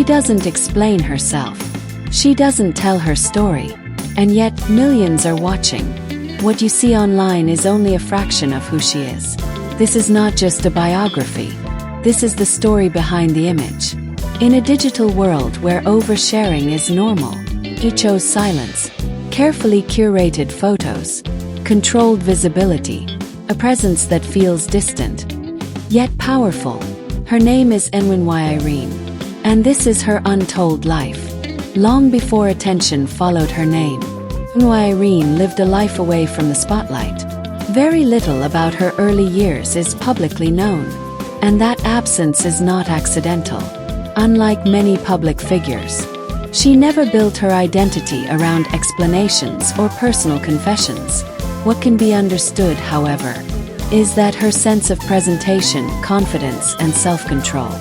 doesn't explain herself. She doesn't tell her story. And yet, millions are watching. What you see online is only a fraction of who she is. This is not just a biography. This is the story behind the image. In a digital world where oversharing is normal, she chose silence, carefully curated photos, controlled visibility, a presence that feels distant, yet powerful. Her name is Irene, and this is her untold life. Long before attention followed her name, Irene lived a life away from the spotlight. Very little about her early years is publicly known, and that absence is not accidental. Unlike many public figures, she never built her identity around explanations or personal confessions. What can be understood, however, is that her sense of presentation, confidence, and self-control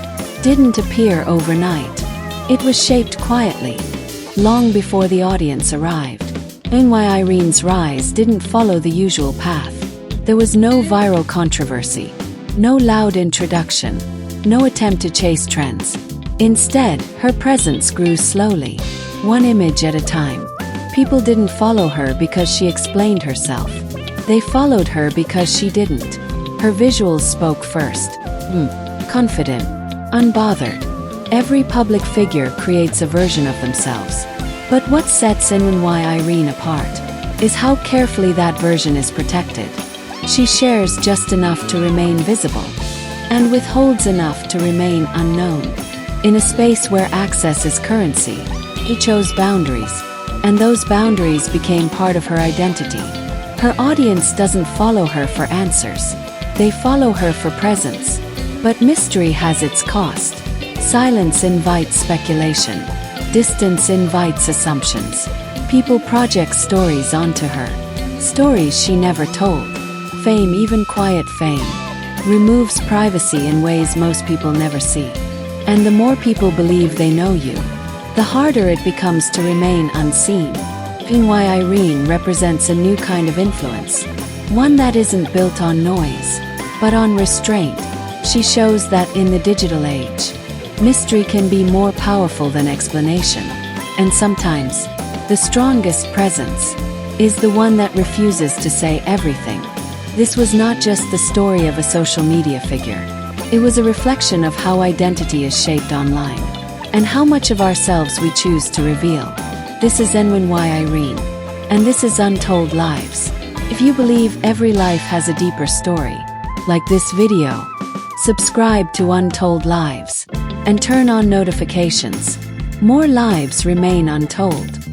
didn't appear overnight. It was shaped quietly, long before the audience arrived. Irene's rise didn't follow the usual path. There was no viral controversy, no loud introduction, no attempt to chase trends. Instead, her presence grew slowly, one image at a time. People didn't follow her because she explained herself. They followed her because she didn't. Her visuals spoke first. Confident, unbothered. Every public figure creates a version of themselves. But what sets Irene apart is how carefully that version is protected. She shares just enough to remain visible, and withholds enough to remain unknown. In a space where access is currency, she chose boundaries, and those boundaries became part of her identity. Her audience doesn't follow her for answers. They follow her for presence. But mystery has its cost. Silence invites speculation. Distance invites assumptions. People project stories onto her. Stories she never told. Fame, even quiet fame, removes privacy in ways most people never see. And the more people believe they know you, the harder it becomes to remain unseen. Irene represents a new kind of influence, one that isn't built on noise, but on restraint. She shows that in the digital age, mystery can be more powerful than explanation, and sometimes, the strongest presence is the one that refuses to say everything. This was not just the story of a social media figure. It was a reflection of how identity is shaped online, and how much of ourselves we choose to reveal. This is Irene, and this is Untold Lives. If you believe every life has a deeper story, like this video, subscribe to Untold Lives, and turn on notifications. More lives remain untold.